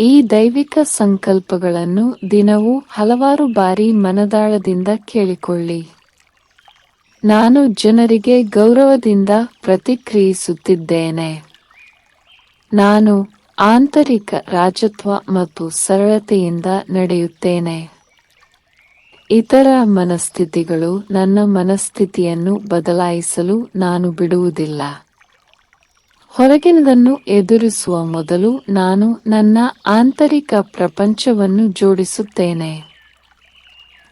ಈ ದೈವಿಕ ಸಂಕಲ್ಪಗಳನ್ನು ದಿನವೂ ಹಲವಾರು ಬಾರಿ ಮನದಾಳದಿಂದ ಕೇಳಿಕೊಳ್ಳಿ. ನಾನು ಜನರಿಗೆ ಗೌರವದಿಂದ ಪ್ರತಿಕ್ರಿಯಿಸುತ್ತಿದ್ದೇನೆ. ನಾನು ಆಂತರಿಕ ರಾಜತ್ವ ಮತ್ತು ಸರಳತೆಯಿಂದ ನಡೆಯುತ್ತೇನೆ. ಇತರ ಮನಸ್ಥಿತಿಗಳು ನನ್ನ ಮನಸ್ಥಿತಿಯನ್ನು ಬದಲಾಯಿಸಲು ನಾನು ಬಿಡುವುದಿಲ್ಲ. ಹೊರಗಿನದನ್ನು ಎದುರಿಸುವ ಮೊದಲು ನಾನು ನನ್ನ ಆಂತರಿಕ ಪ್ರಪಂಚವನ್ನು ಜೋಡಿಸುತ್ತೇನೆ.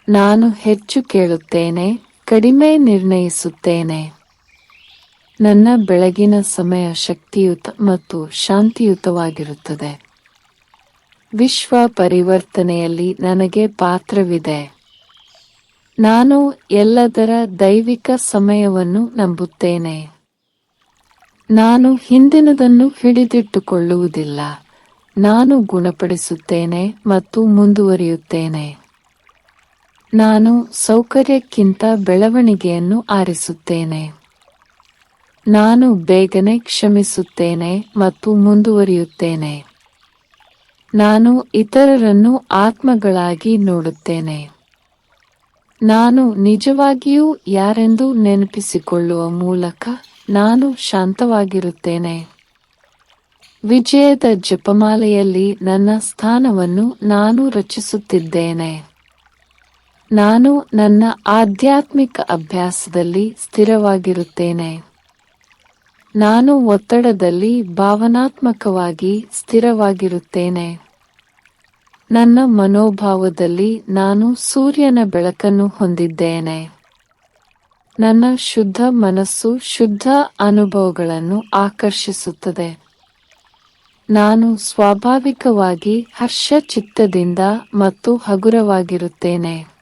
ನಾನು ಹೆಚ್ಚು ಕೇಳುತ್ತೇನೆ, ಕಡಿಮೆ ನಿರ್ಣಯಿಸುತ್ತೇನೆ. ನನ್ನ ಬೆಳಗಿನ ಸಮಯ ಶಕ್ತಿಯುತ ಮತ್ತು ಶಾಂತಿಯುತವಾಗಿರುತ್ತದೆ. ವಿಶ್ವ ಪರಿವರ್ತನೆಯಲ್ಲಿ ನನಗೆ ಪಾತ್ರವಿದೆ. ನಾನು ಎಲ್ಲದರ ದೈವಿಕ ಸಮಯವನ್ನು ನಂಬುತ್ತೇನೆ. ನಾನು ಹಿಂದಿನದನ್ನು ಹಿಡಿದಿಟ್ಟುಕೊಳ್ಳುವುದಿಲ್ಲ. ನಾನು ಗುಣಪಡಿಸುತ್ತೇನೆ ಮತ್ತು ಮುಂದುವರಿಯುತ್ತೇನೆ. ನಾನು ಸೌಕರ್ಯಕ್ಕಿಂತ ಬೆಳವಣಿಗೆಯನ್ನು ಆರಿಸುತ್ತೇನೆ. ನಾನು ಬೇಗನೆ ಕ್ಷಮಿಸುತ್ತೇನೆ ಮತ್ತು ಮುಂದುವರಿಯುತ್ತೇನೆ. ನಾನು ಇತರರನ್ನು ಆತ್ಮಗಳಾಗಿ ನೋಡುತ್ತೇನೆ. ನಾನು ನಿಜವಾಗಿಯೂ ಯಾರೆಂದು ನೆನಪಿಸಿಕೊಳ್ಳುವ ಮೂಲಕ ನಾನು ಶಾಂತವಾಗಿರುತ್ತೇನೆ. ವಿಜಯದ ಜಪಮಾಲೆಯಲ್ಲಿ ನನ್ನ ಸ್ಥಾನವನ್ನು ನಾನು ರಚಿಸುತ್ತಿದ್ದೇನೆ. ನಾನು ನನ್ನ ಆಧ್ಯಾತ್ಮಿಕ ಅಭ್ಯಾಸದಲ್ಲಿ ಸ್ಥಿರವಾಗಿರುತ್ತೇನೆ. ನಾನು ಒತ್ತಡದಲ್ಲಿ ಭಾವನಾತ್ಮಕವಾಗಿ ಸ್ಥಿರವಾಗಿರುತ್ತೇನೆ. ನನ್ನ ಮನೋಭಾವದಲ್ಲಿ ನಾನು ಸೂರ್ಯನ ಬೆಳಕನ್ನು ಹೊಂದಿದ್ದೇನೆ. ನನ್ನ ಶುದ್ಧ ಮನಸ್ಸು ಶುದ್ಧ ಅನುಭವಗಳನ್ನು ಆಕರ್ಷಿಸುತ್ತದೆ. ನಾನು ಸ್ವಾಭಾವಿಕವಾಗಿ ಹರ್ಷಚಿತ್ತದಿಂದ ಮತ್ತು ಹಗುರವಾಗಿರುತ್ತೇನೆ.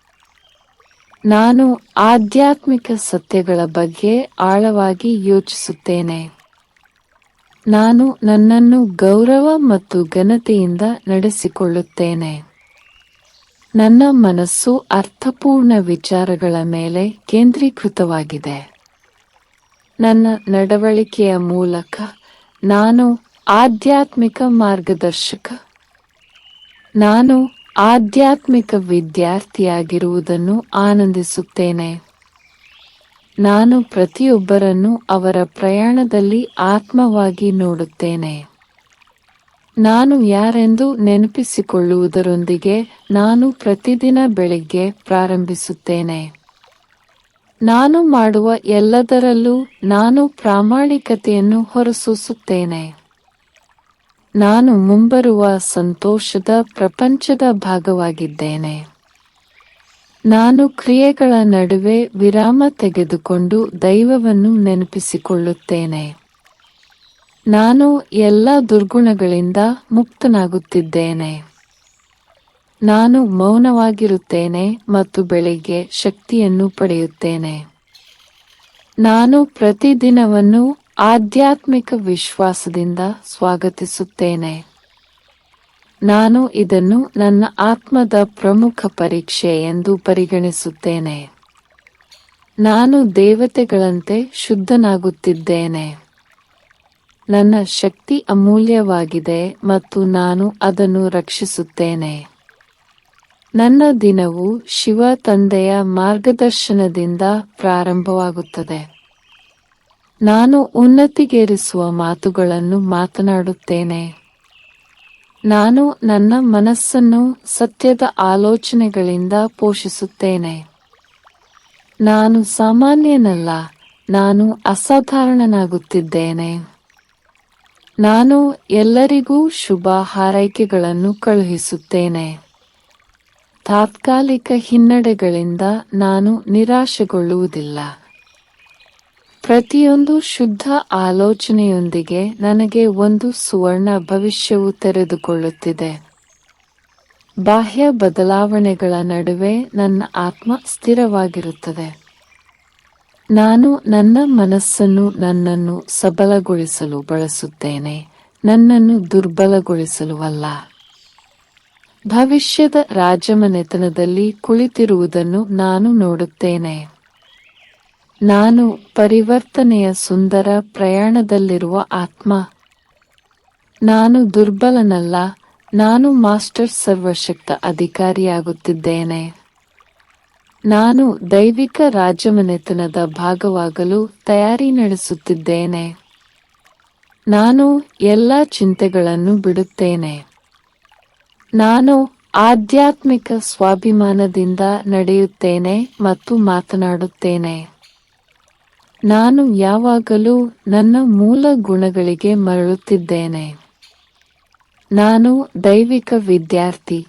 ನಾನು ಆಧ್ಯಾತ್ಮಿಕ ಸತ್ಯಗಳ ಬಗ್ಗೆ ಆಳವಾಗಿ ಯೋಚಿಸುತ್ತೇನೆ. ನಾನು ನನ್ನನ್ನು ಗೌರವ ಮತ್ತು ಘನತೆಯಿಂದ ನಡೆಸಿಕೊಳ್ಳುತ್ತೇನೆ. ನನ್ನ ಮನಸ್ಸು ಅರ್ಥಪೂರ್ಣ ವಿಚಾರಗಳ ಮೇಲೆ ಕೇಂದ್ರೀಕೃತವಾಗಿದೆ. ನನ್ನ ನಡವಳಿಕೆಯ ಮೂಲಕ ನಾನು ಆಧ್ಯಾತ್ಮಿಕ ಮಾರ್ಗದರ್ಶಕ. ನಾನು ಆಧ್ಯಾತ್ಮಿಕ ವಿದ್ಯಾರ್ಥಿಯಾಗಿರುವುದನ್ನು ಆನಂದಿಸುತ್ತೇನೆ. ನಾನು ಪ್ರತಿಯೊಬ್ಬರನ್ನು ಅವರ ಪ್ರಯಾಣದಲ್ಲಿ ಆತ್ಮವಾಗಿ ನೋಡುತ್ತೇನೆ. ನಾನು ಯಾರೆಂದು ನೆನಪಿಸಿಕೊಳ್ಳುವುದರೊಂದಿಗೆ ನಾನು ಪ್ರತಿದಿನ ಬೆಳಿಗ್ಗೆ ಪ್ರಾರಂಭಿಸುತ್ತೇನೆ. ನಾನು ಮಾಡುವ ಎಲ್ಲದರಲ್ಲೂ ನಾನು ಪ್ರಾಮಾಣಿಕತೆಯನ್ನು ಹೊರಸೂಸುತ್ತೇನೆ. ನಾನು ಮುಂಬರುವ ಸಂತೋಷದ ಪ್ರಪಂಚದ ಭಾಗವಾಗಿದ್ದೇನೆ. ನಾನು ಕ್ರಿಯೆಗಳ ನಡುವೆ ವಿರಾಮ ತೆಗೆದುಕೊಂಡು ದೈವವನ್ನು ನೆನಪಿಸಿಕೊಳ್ಳುತ್ತೇನೆ. ನಾನು ಎಲ್ಲ ದುರ್ಗುಣಗಳಿಂದ ಮುಕ್ತನಾಗುತ್ತಿದ್ದೇನೆ. ನಾನು ಮೌನವಾಗಿರುತ್ತೇನೆ ಮತ್ತು ಬೆಳಿಗ್ಗೆ ಶಕ್ತಿಯನ್ನು ಪಡೆಯುತ್ತೇನೆ. ನಾನು ಪ್ರತಿದಿನವನ್ನು ಆಧ್ಯಾತ್ಮಿಕ ವಿಶ್ವಾಸದಿಂದ ಸ್ವಾಗತಿಸುತ್ತೇನೆ. ನಾನು ಇದನ್ನು ನನ್ನ ಆತ್ಮದ ಪ್ರಮುಖ ಪರೀಕ್ಷೆ ಎಂದು ಪರಿಗಣಿಸುತ್ತೇನೆ. ನಾನು ದೇವತೆಗಳಂತೆ ಶುದ್ಧನಾಗುತ್ತಿದ್ದೇನೆ. ನನ್ನ ಶಕ್ತಿ ಅಮೂಲ್ಯವಾಗಿದೆ ಮತ್ತು ನಾನು ಅದನ್ನು ರಕ್ಷಿಸುತ್ತೇನೆ. ನನ್ನ ದಿನವು ಶಿವ ತಂದೆಯ ಮಾರ್ಗದರ್ಶನದಿಂದ ಪ್ರಾರಂಭವಾಗುತ್ತದೆ. ನಾನು ಉನ್ನತಿಗೇರಿಸುವ ಮಾತುಗಳನ್ನು ಮಾತನಾಡುತ್ತೇನೆ. ನಾನು ನನ್ನ ಮನಸ್ಸನ್ನು ಸತ್ಯದ ಆಲೋಚನೆಗಳಿಂದ ಪೋಷಿಸುತ್ತೇನೆ. ನಾನು ಸಾಮಾನ್ಯನಲ್ಲ, ನಾನು ಅಸಾಧಾರಣನಾಗುತ್ತಿದ್ದೇನೆ. ನಾನು ಎಲ್ಲರಿಗೂ ಶುಭ ಹಾರೈಕೆಗಳನ್ನು ಕಳುಹಿಸುತ್ತೇನೆ. ತಾತ್ಕಾಲಿಕ ಹಿನ್ನಡೆಗಳಿಂದ ನಾನು ನಿರಾಶೆಗೊಳ್ಳುವುದಿಲ್ಲ. ಪ್ರತಿಯೊಂದು ಶುದ್ಧ ಆಲೋಚನೆಯೊಂದಿಗೆ ನನಗೆ ಒಂದು ಸುವರ್ಣ ಭವಿಷ್ಯವು ತೆರೆದುಕೊಳ್ಳುತ್ತಿದೆ. ಬಾಹ್ಯ ಬದಲಾವಣೆಗಳ ನಡುವೆ ನನ್ನ ಆತ್ಮ ಸ್ಥಿರವಾಗಿರುತ್ತದೆ. ನಾನು ನನ್ನ ಮನಸ್ಸನ್ನು ನನ್ನನ್ನು ಸಬಲಗೊಳಿಸಲು ಬಳಸುತ್ತೇನೆ, ನನ್ನನ್ನು ದುರ್ಬಲಗೊಳಿಸಲು ಅಲ್ಲ. ಭವಿಷ್ಯದ ರಾಜಮನೆತನದಲ್ಲಿ ಕುಳಿತಿರುವುದನ್ನು ನಾನು ನೋಡುತ್ತೇನೆ. ನಾನು ಪರಿವರ್ತನೆಯ ಸುಂದರ ಪ್ರಯಾಣದಲ್ಲಿರುವ ಆತ್ಮ. ನಾನು ದುರ್ಬಲನಲ್ಲ, ನಾನು ಮಾಸ್ಟರ್ ಸರ್ವಶಕ್ತ ಅಧಿಕಾರಿಯಾಗುತ್ತಿದ್ದೇನೆ. ನಾನು ದೈವಿಕ ರಾಜಮನೆತನದ ಭಾಗವಾಗಲು ತಯಾರಿ ನಡೆಸುತ್ತಿದ್ದೇನೆ. ನಾನು ಎಲ್ಲ ಚಿಂತೆಗಳನ್ನು ಬಿಡುತ್ತೇನೆ. ನಾನು ಆಧ್ಯಾತ್ಮಿಕ ಸ್ವಾಭಿಮಾನದಿಂದ ನಡೆಯುತ್ತೇನೆ ಮತ್ತು ಮಾತನಾಡುತ್ತೇನೆ. ನಾನು ಯಾವಾಗಲೂ ನನ್ನ ಮೂಲ ಗುಣಗಳಿಗೆ ಮರಳುತ್ತಿದ್ದೇನೆ. ನಾನು ದೈವಿಕ ವಿದ್ಯಾರ್ಥಿ.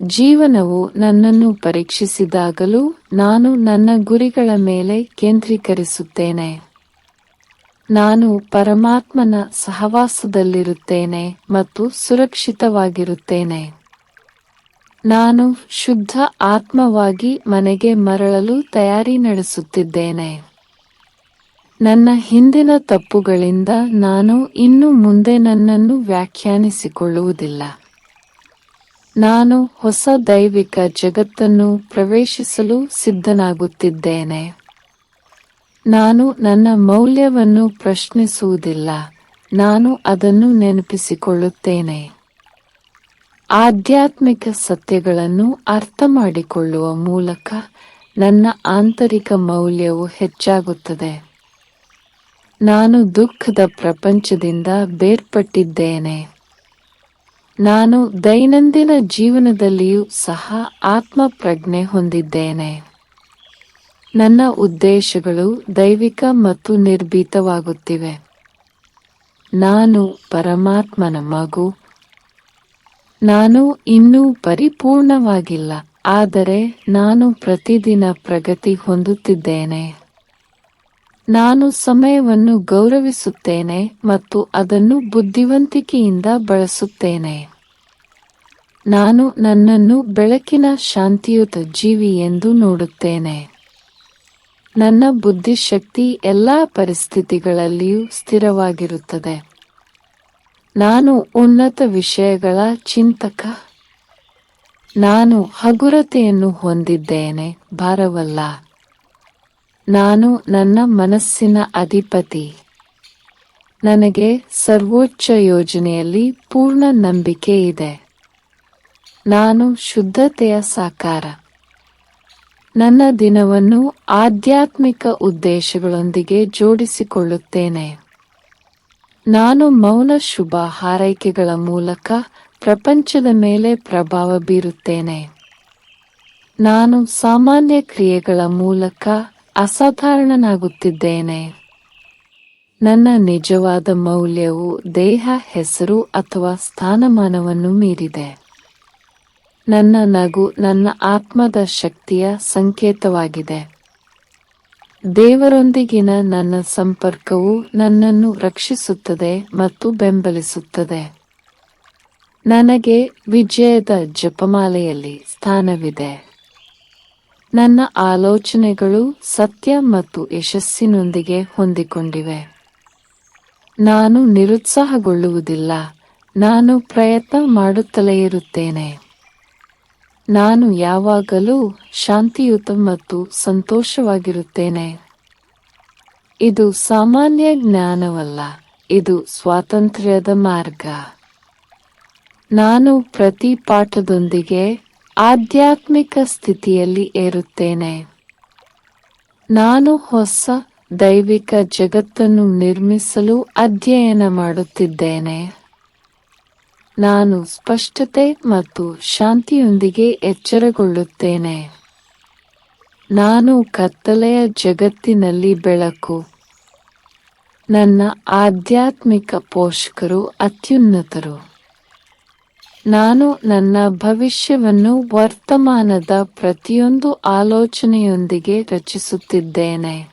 ಜೀವನವು ನನ್ನನ್ನು ಪರೀಕ್ಷಿಸಿದಾಗಲೂ ನಾನು ನನ್ನ ಗುರಿಗಳ ಮೇಲೆ ಕೇಂದ್ರೀಕರಿಸುತ್ತೇನೆ. ನಾನು ಪರಮಾತ್ಮನ ಸಹವಾಸದಲ್ಲಿರುತ್ತೇನೆ ಮತ್ತು ಸುರಕ್ಷಿತವಾಗಿರುತ್ತೇನೆ. ನಾನು ಶುದ್ಧ ಆತ್ಮವಾಗಿ ಮನೆಗೆ ಮರಳಲು ತಯಾರಿ ನಡೆಸುತ್ತಿದ್ದೇನೆ. ನನ್ನ ಹಿಂದಿನ ತಪ್ಪುಗಳಿಂದ ನಾನು ಇನ್ನು ಮುಂದೆ ನನ್ನನ್ನು ವ್ಯಾಖ್ಯಾನಿಸಿಕೊಳ್ಳುವುದಿಲ್ಲ. ನಾನು ಹೊಸ ದೈವಿಕ ಜಗತ್ತನ್ನು ಪ್ರವೇಶಿಸಲು ಸಿದ್ಧನಾಗುತ್ತಿದ್ದೇನೆ. ನಾನು ನನ್ನ ಮೌಲ್ಯವನ್ನು ಪ್ರಶ್ನಿಸುವುದಿಲ್ಲ, ನಾನು ಅದನ್ನು ನೆನಪಿಸಿಕೊಳ್ಳುತ್ತೇನೆ. ಆಧ್ಯಾತ್ಮಿಕ ಸತ್ಯಗಳನ್ನು ಅರ್ಥಮಾಡಿಕೊಳ್ಳುವ ಮೂಲಕ ನನ್ನ ಆಂತರಿಕ ಮೌಲ್ಯವು ಹೆಚ್ಚಾಗುತ್ತದೆ. ನಾನು ದುಃಖದ ಪ್ರಪಂಚದಿಂದ ಬೇರ್ಪಟ್ಟಿದ್ದೇನೆ. ನಾನು ದೈನಂದಿನ ಜೀವನದಲ್ಲಿಯೂ ಸಹ ಆತ್ಮಪ್ರಜ್ಞೆ ಹೊಂದಿದ್ದೇನೆ. ನನ್ನ ಉದ್ದೇಶಗಳು ದೈವಿಕ ಮತ್ತು ನಿರ್ಭೀತವಾಗುತ್ತಿವೆ. ನಾನು ಪರಮಾತ್ಮನ ಮಗು. ನಾನು ಇನ್ನೂ ಪರಿಪೂರ್ಣವಾಗಿಲ್ಲ, ಆದರೆ ನಾನು ಪ್ರತಿದಿನ ಪ್ರಗತಿ ಹೊಂದುತ್ತಿದ್ದೇನೆ. ನಾನು ಸಮಯವನ್ನು ಗೌರವಿಸುತ್ತೇನೆ ಮತ್ತು ಅದನ್ನು ಬುದ್ಧಿವಂತಿಕೆಯಿಂದ ಬಳಸುತ್ತೇನೆ. ನಾನು ನನ್ನನ್ನು ಬೆಳಕಿನ ಶಾಂತಿಯುತ ಜೀವಿ ಎಂದು ನೋಡುತ್ತೇನೆ. ನನ್ನ ಬುದ್ಧಿಶಕ್ತಿ ಎಲ್ಲಾ ಪರಿಸ್ಥಿತಿಗಳಲ್ಲಿಯೂ ಸ್ಥಿರವಾಗಿರುತ್ತದೆ. ನಾನು ಉನ್ನತ ವಿಷಯಗಳ ಚಿಂತಕ. ನಾನು ಹಗುರತೆಯನ್ನು ಹೊಂದಿದ್ದೇನೆ, ಭಾರವಲ್ಲ. ನಾನು ನನ್ನ ಮನಸ್ಸಿನ ಅಧಿಪತಿ. ನನಗೆ ಸರ್ವೋಚ್ಚ ಯೋಜನೆಯಲ್ಲಿ ಪೂರ್ಣ ನಂಬಿಕೆ ಇದೆ. ನಾನು ಶುದ್ಧತೆಯ ಸಾಕಾರ. ನನ್ನ ದಿನವನ್ನು ಆಧ್ಯಾತ್ಮಿಕ ಉದ್ದೇಶಗಳೊಂದಿಗೆ ಜೋಡಿಸಿಕೊಳ್ಳುತ್ತೇನೆ. ನಾನು ಮೌನ ಶುಭ ಹಾರೈಕೆಗಳ ಮೂಲಕ ಪ್ರಪಂಚದ ಮೇಲೆ ಪ್ರಭಾವ ಬೀರುತ್ತೇನೆ. ನಾನು ಸಾಮಾನ್ಯ ಕ್ರಿಯೆಗಳ ಮೂಲಕ ಅಸಾಧಾರಣನಾಗುತ್ತಿದ್ದೇನೆ. ನನ್ನ ನಿಜವಾದ ಮೌಲ್ಯವು ದೇಹ, ಹೆಸರು ಅಥವಾ ಸ್ಥಾನಮಾನವನ್ನು ಮೀರಿದೆ. ನನ್ನ ನಗು ನನ್ನ ಆತ್ಮದ ಶಕ್ತಿಯ ಸಂಕೇತವಾಗಿದೆ. ದೇವರೊಂದಿಗಿನ ನನ್ನ ಸಂಪರ್ಕವು ನನ್ನನ್ನು ರಕ್ಷಿಸುತ್ತದೆ ಮತ್ತು ಬೆಂಬಲಿಸುತ್ತದೆ. ನನಗೆ ವಿಜಯದ ಜಪಮಾಲೆಯಲ್ಲಿ ಸ್ಥಾನವಿದೆ. ನನ್ನ ಆಲೋಚನೆಗಳು ಸತ್ಯ ಮತ್ತು ಯಶಸ್ಸಿನೊಂದಿಗೆ ಹೊಂದಿಕೊಂಡಿವೆ. ನಾನು ನಿರುತ್ಸಾಹಗೊಳ್ಳುವುದಿಲ್ಲ, ನಾನು ಪ್ರಯತ್ನ ಮಾಡುತ್ತಲೇ ಇರುತ್ತೇನೆ. ನಾನು ಯಾವಾಗಲೂ ಶಾಂತಿಯುತ ಮತ್ತು ಸಂತೋಷವಾಗಿರುತ್ತೇನೆ. ಇದು ಸಾಮಾನ್ಯ ಜ್ಞಾನವಲ್ಲ, ಇದು ಸ್ವಾತಂತ್ರ್ಯದ ಮಾರ್ಗ. ನಾನು ಪ್ರತಿ ಪಾಠದೊಂದಿಗೆ ಆಧ್ಯಾತ್ಮಿಕ ಸ್ಥಿತಿಯಲ್ಲಿ ಏರುತ್ತೇನೆ. ನಾನು ಹೊಸ ದೈವಿಕ ಜಗತ್ತನ್ನು ನಿರ್ಮಿಸಲು ಅಧ್ಯಯನ ಮಾಡುತ್ತಿದ್ದೇನೆ. ನಾನು ಸ್ಪಷ್ಟತೆ ಮತ್ತು ಶಾಂತಿಯೊಂದಿಗೆ ಎಚ್ಚರಗೊಳ್ಳುತ್ತೇನೆ. ನಾನು ಕತ್ತಲೆಯ ಜಗತ್ತಿನಲ್ಲಿ ಬೆಳಕು. ನನ್ನ ಆಧ್ಯಾತ್ಮಿಕ ಪೋಷಕರು ಅತ್ಯುನ್ನತರು. ನಾನು ನನ್ನ ಭವಿಷ್ಯವನ್ನು ವರ್ತಮಾನದ ಪ್ರತಿಯೊಂದು ಆಲೋಚನೆಯೊಂದಿಗೆ ರಚಿಸುತ್ತಿದ್ದೇನೆ.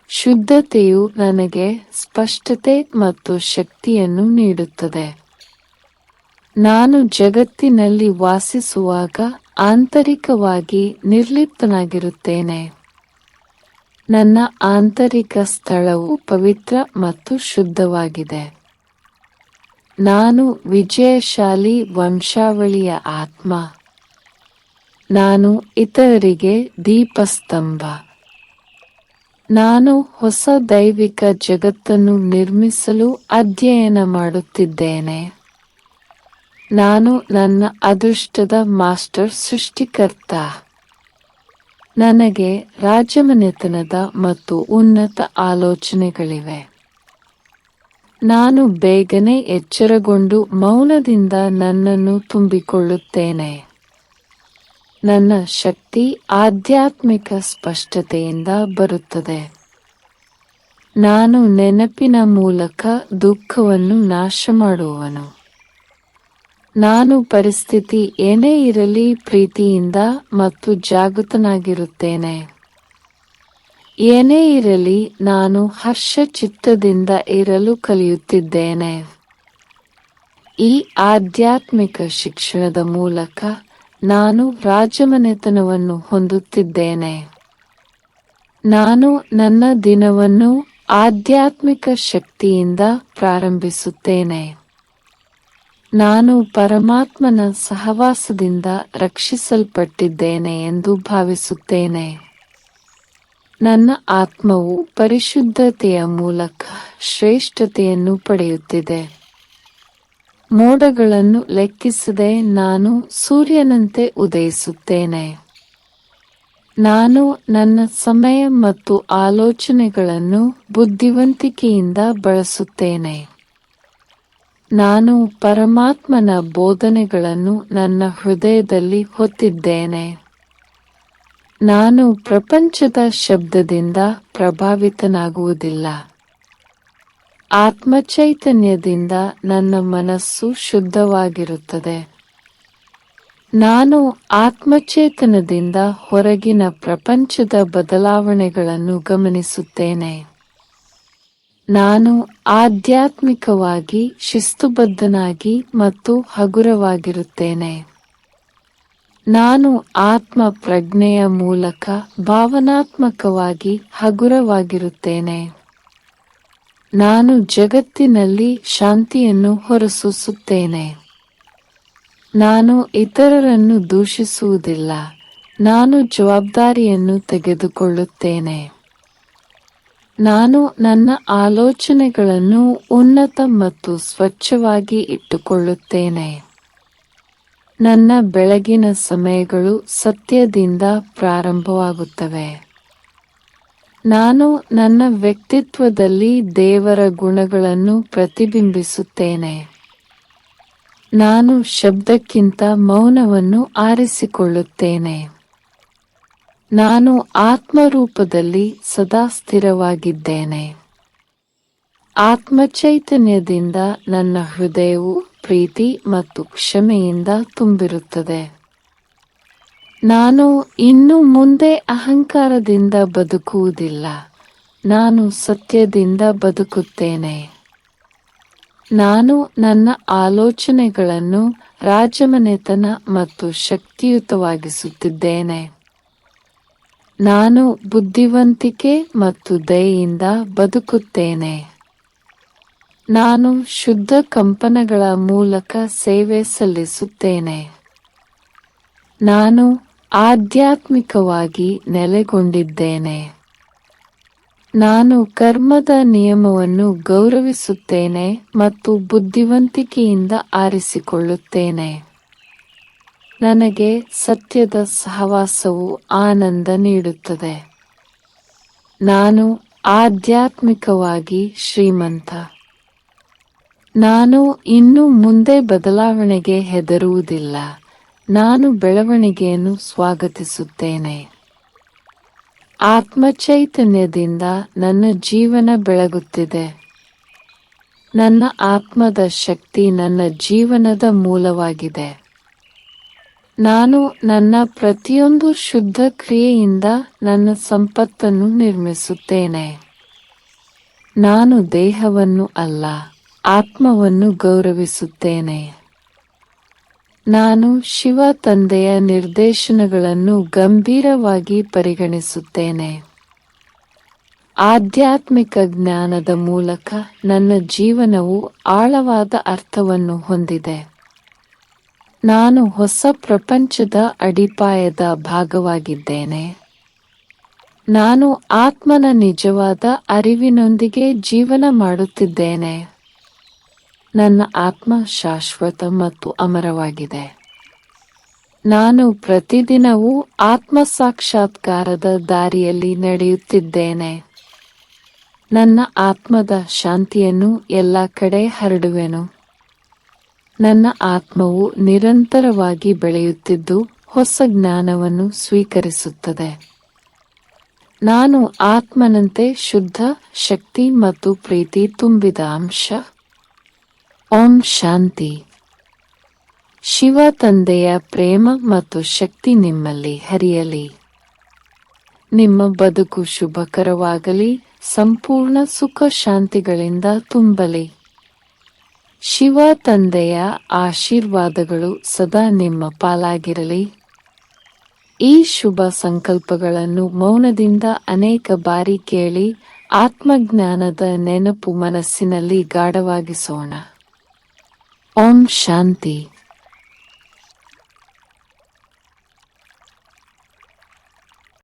ಶುದ್ಧತೆಯು ನನಗೆ ಸ್ಪಷ್ಟತೆ ಮತ್ತು ಶಕ್ತಿಯನ್ನು ನೀಡುತ್ತದೆ. ನಾನು ಜಗತ್ತಿನಲ್ಲಿ ವಾಸಿಸುವಾಗ ಆಂತರಿಕವಾಗಿ ನಿರ್ಲಿಪ್ತನಾಗಿರುತ್ತೇನೆ. ನನ್ನ ಆಂತರಿಕ ಸ್ಥಳವು ಪವಿತ್ರ ಮತ್ತು ಶುದ್ಧವಾಗಿದೆ. ನಾನು ವಿಜಯಶಾಲಿ ವಂಶಾವಳಿಯ ಆತ್ಮ. ನಾನು ಇತರರಿಗೆ ದೀಪಸ್ತಂಭ. ನಾನು ಹೊಸ ದೈವಿಕ ಜಗತ್ತನ್ನು ನಿರ್ಮಿಸಲು ಅಧ್ಯಯನ ಮಾಡುತ್ತಿದ್ದೇನೆ. ನಾನು ನನ್ನ ಅದೃಷ್ಟದ ಮಾಸ್ಟರ್ ಸೃಷ್ಟಿಕರ್ತ. ನನಗೆ ರಾಜಮನೆತನದ ಮತ್ತು ಉನ್ನತ ಆಲೋಚನೆಗಳಿವೆ. ನಾನು ಬೇಗನೆ ಎಚ್ಚರಗೊಂಡು ಮೌನದಿಂದ ನನ್ನನ್ನು ತುಂಬಿಕೊಳ್ಳುತ್ತೇನೆ. ನನ್ನ ಶಕ್ತಿ ಆಧ್ಯಾತ್ಮಿಕ ಸ್ಪಷ್ಟತೆಯಿಂದ ಬರುತ್ತದೆ. ನಾನು ನೆನಪಿನ ಮೂಲಕ ದುಃಖವನ್ನು ನಾಶ ಮಾಡುವವನು. ನಾನು ಪರಿಸ್ಥಿತಿ ಏನೇ ಇರಲಿ ಪ್ರೀತಿಯಿಂದ ಮತ್ತು ಜಾಗೃತನಾಗಿರುತ್ತೇನೆ. ಏನೇ ಇರಲಿ ನಾನು ಹರ್ಷಚಿತ್ತದಿಂದ ಇರಲು ಕಲಿಯುತ್ತಿದ್ದೇನೆ. ಈ ಆಧ್ಯಾತ್ಮಿಕ ಶಿಕ್ಷಣದ ಮೂಲಕ ನಾನು ರಾಜಮನೆತನವನ್ನು ಹೊಂದುತ್ತಿದ್ದೇನೆ. ನಾನು ನನ್ನ ದಿನವನ್ನು ಆಧ್ಯಾತ್ಮಿಕ ಶಕ್ತಿಯಿಂದ ಪ್ರಾರಂಭಿಸುತ್ತೇನೆ. ನಾನು ಪರಮಾತ್ಮನ ಸಹವಾಸದಿಂದ ರಕ್ಷಿಸಲ್ಪಟ್ಟಿದ್ದೇನೆ ಎಂದು ಭಾವಿಸುತ್ತೇನೆ. ನನ್ನ ಆತ್ಮವು ಪರಿಶುದ್ಧತೆಯ ಮೂಲಕ ಶ್ರೇಷ್ಠತೆಯನ್ನು ಪಡೆಯುತ್ತಿದೆ. ಮೋಡಗಳನ್ನು ಲೆಕ್ಕಿಸದೆ ನಾನು ಸೂರ್ಯನಂತೆ ಉದಯಿಸುತ್ತೇನೆ. ನಾನು ನನ್ನ ಸಮಯ ಮತ್ತು ಆಲೋಚನೆಗಳನ್ನು ಬುದ್ಧಿವಂತಿಕೆಯಿಂದ ಬಳಸುತ್ತೇನೆ. ನಾನು ಪರಮಾತ್ಮನ ಬೋಧನೆಗಳನ್ನು ನನ್ನ ಹೃದಯದಲ್ಲಿ ಹೊತ್ತಿದ್ದೇನೆ. ನಾನು ಪ್ರಪಂಚದ ಶಬ್ದದಿಂದ ಪ್ರಭಾವಿತನಾಗುವುದಿಲ್ಲ. ಆತ್ಮಚೈತನ್ಯದಿಂದ ನನ್ನ ಮನಸ್ಸು ಶುದ್ಧವಾಗಿರುತ್ತದೆ. ನಾನು ಆತ್ಮಚೇತನದಿಂದ ಹೊರಗಿನ ಪ್ರಪಂಚದ ಬದಲಾವಣೆಗಳನ್ನು ಗಮನಿಸುತ್ತೇನೆ. ನಾನು ಆಧ್ಯಾತ್ಮಿಕವಾಗಿ ಶಿಸ್ತುಬದ್ಧನಾಗಿ ಮತ್ತು ಹಗುರವಾಗಿರುತ್ತೇನೆ. ನಾನು ಆತ್ಮ ಪ್ರಜ್ಞೆಯ ಮೂಲಕ ಭಾವನಾತ್ಮಕವಾಗಿ ಹಗುರವಾಗಿರುತ್ತೇನೆ. ನಾನು ಜಗತ್ತಿನಲ್ಲಿ ಶಾಂತಿಯನ್ನು ಹೊರಸೂಸುತ್ತೇನೆ. ನಾನು ಇತರರನ್ನು ದೂಷಿಸುವುದಿಲ್ಲ. ನಾನು ಜವಾಬ್ದಾರಿಯನ್ನು ತೆಗೆದುಕೊಳ್ಳುತ್ತೇನೆ. ನಾನು ನನ್ನ ಆಲೋಚನೆಗಳನ್ನು ಉನ್ನತ ಮತ್ತು ಸ್ವಚ್ಛವಾಗಿ ಇಟ್ಟುಕೊಳ್ಳುತ್ತೇನೆ. ನನ್ನ ಬೆಳಗಿನ ಸಮಯಗಳು ಸತ್ಯದಿಂದ ಪ್ರಾರಂಭವಾಗುತ್ತವೆ. ನಾನು ನನ್ನ ವ್ಯಕ್ತಿತ್ವದಲ್ಲಿ ದೇವರ ಗುಣಗಳನ್ನು ಪ್ರತಿಬಿಂಬಿಸುತ್ತೇನೆ. ನಾನು ಶಬ್ದಕ್ಕಿಂತ ಮೌನವನ್ನು ಆರಿಸಿಕೊಳ್ಳುತ್ತೇನೆ. ನಾನು ಆತ್ಮರೂಪದಲ್ಲಿ ಸದಾ ಸ್ಥಿರವಾಗಿದ್ದೇನೆ. ಆತ್ಮಚೈತನ್ಯದಿಂದ ನನ್ನ ಹೃದಯವು ಪ್ರೀತಿ ಮತ್ತು ಕ್ಷಮೆಯಿಂದ ತುಂಬಿರುತ್ತದೆ. ನಾನು ಇನ್ನು ಮುಂದೆ ಅಹಂಕಾರದಿಂದ ಬದುಕುವುದಿಲ್ಲ. ನಾನು ಸತ್ಯದಿಂದ ಬದುಕುತ್ತೇನೆ. ನಾನು ನನ್ನ ಆಲೋಚನೆಗಳನ್ನು ರಾಜಮನೆತನ ಮತ್ತು ಶಕ್ತಿಯುತವಾಗಿಸುತ್ತಿದ್ದೇನೆ. ನಾನು ಬುದ್ಧಿವಂತಿಕೆ ಮತ್ತು ದಯೆಯಿಂದ ಬದುಕುತ್ತೇನೆ. ನಾನು ಶುದ್ಧ ಕಂಪನಗಳ ಮೂಲಕ ಸೇವೆ ಸಲ್ಲಿಸುತ್ತೇನೆ. ನಾನು ಆಧ್ಯಾತ್ಮಿಕವಾಗಿ ನೆಲೆಗೊಂಡಿದ್ದೇನೆ. ನಾನು ಕರ್ಮದ ನಿಯಮವನ್ನು ಗೌರವಿಸುತ್ತೇನೆ ಮತ್ತು ಬುದ್ಧಿವಂತಿಕೆಯಿಂದ ಆರಿಸಿಕೊಳ್ಳುತ್ತೇನೆ. ನನಗೆ ಸತ್ಯದ ಸಹವಾಸವು ಆನಂದ ನೀಡುತ್ತದೆ. ನಾನು ಆಧ್ಯಾತ್ಮಿಕವಾಗಿ ಶ್ರೀಮಂತ. ನಾನು ಇನ್ನು ಮುಂದೆ ಬದಲಾವಣೆಗೆ ಹೆದರುವುದಿಲ್ಲ. ನಾನು ಬೆಳವಣಿಗೆಯನ್ನು ಸ್ವಾಗತಿಸುತ್ತೇನೆ. ಆತ್ಮಚೈತನ್ಯದಿಂದ ನನ್ನ ಜೀವನ ಬೆಳಗುತ್ತಿದೆ. ನನ್ನ ಆತ್ಮದ ಶಕ್ತಿ ನನ್ನ ಜೀವನದ ಮೂಲವಾಗಿದೆ. ನಾನು ನನ್ನ ಪ್ರತಿಯೊಂದು ಶುದ್ಧ ಕ್ರಿಯೆಯಿಂದ ನನ್ನ ಸಂಪತ್ತನ್ನು ನಿರ್ಮಿಸುತ್ತೇನೆ. ನಾನು ದೇಹವನ್ನು ಅಲ್ಲ, ಆತ್ಮವನ್ನು ಗೌರವಿಸುತ್ತೇನೆ. ನಾನು ಶಿವ ತಂದೆಯ ನಿರ್ದೇಶನಗಳನ್ನು ಗಂಭೀರವಾಗಿ ಪರಿಗಣಿಸುತ್ತೇನೆ. ಆಧ್ಯಾತ್ಮಿಕ ಜ್ಞಾನದ ಮೂಲಕ ನನ್ನ ಜೀವನವು ಆಳವಾದ ಅರ್ಥವನ್ನು ಹೊಂದಿದೆ. ನಾನು ಹೊಸ ಪ್ರಪಂಚದ ಅಡಿಪಾಯದ ಭಾಗವಾಗಿದ್ದೇನೆ. ನಾನು ಆತ್ಮನ ನಿಜವಾದ ಅರಿವಿನೊಂದಿಗೆ ಜೀವನ ಮಾಡುತ್ತಿದ್ದೇನೆ. ನನ್ನ ಆತ್ಮ ಶಾಶ್ವತ ಮತ್ತು ಅಮರವಾಗಿದೆ. ನಾನು ಪ್ರತಿದಿನವೂ ಆತ್ಮ ಸಾಕ್ಷಾತ್ಕಾರದ ದಾರಿಯಲ್ಲಿ ನಡೆಯುತ್ತಿದ್ದೇನೆ. ನನ್ನ ಆತ್ಮದ ಶಾಂತಿಯನ್ನು ಎಲ್ಲ ಕಡೆ ಹರಡುವೆನು. ನನ್ನ ಆತ್ಮವು ನಿರಂತರವಾಗಿ ಬೆಳೆಯುತ್ತಿದ್ದು ಹೊಸ ಜ್ಞಾನವನ್ನು ಸ್ವೀಕರಿಸುತ್ತದೆ. ನಾನು ಆತ್ಮನಂತೆ ಶುದ್ಧ, ಶಕ್ತಿ ಮತ್ತು ಪ್ರೀತಿ ತುಂಬಿದ ಅಂಶ. ಓಂ ಶಾಂತಿ. ಶಿವ ತಂದೆಯ ಪ್ರೇಮ ಮತ್ತು ಶಕ್ತಿ ನಿಮ್ಮಲ್ಲಿ ಹರಿಯಲಿ. ನಿಮ್ಮ ಬದುಕು ಶುಭಕರವಾಗಲಿ, ಸಂಪೂರ್ಣ ಸುಖ ಶಾಂತಿಗಳಿಂದ ತುಂಬಲಿ. ಶಿವ ತಂದೆಯ ಆಶೀರ್ವಾದಗಳು ಸದಾ ನಿಮ್ಮ ಪಾಲಾಗಿರಲಿ. ಈ ಶುಭ ಸಂಕಲ್ಪಗಳನ್ನು ಮೌನದಿಂದ ಅನೇಕ ಬಾರಿ ಕೇಳಿ ಆತ್ಮಜ್ಞಾನದ ನೆನಪು ಮನಸ್ಸಿನಲ್ಲಿ ಗಾಢವಾಗಿಸೋಣ. ಓಂ ಶಾಂತಿ.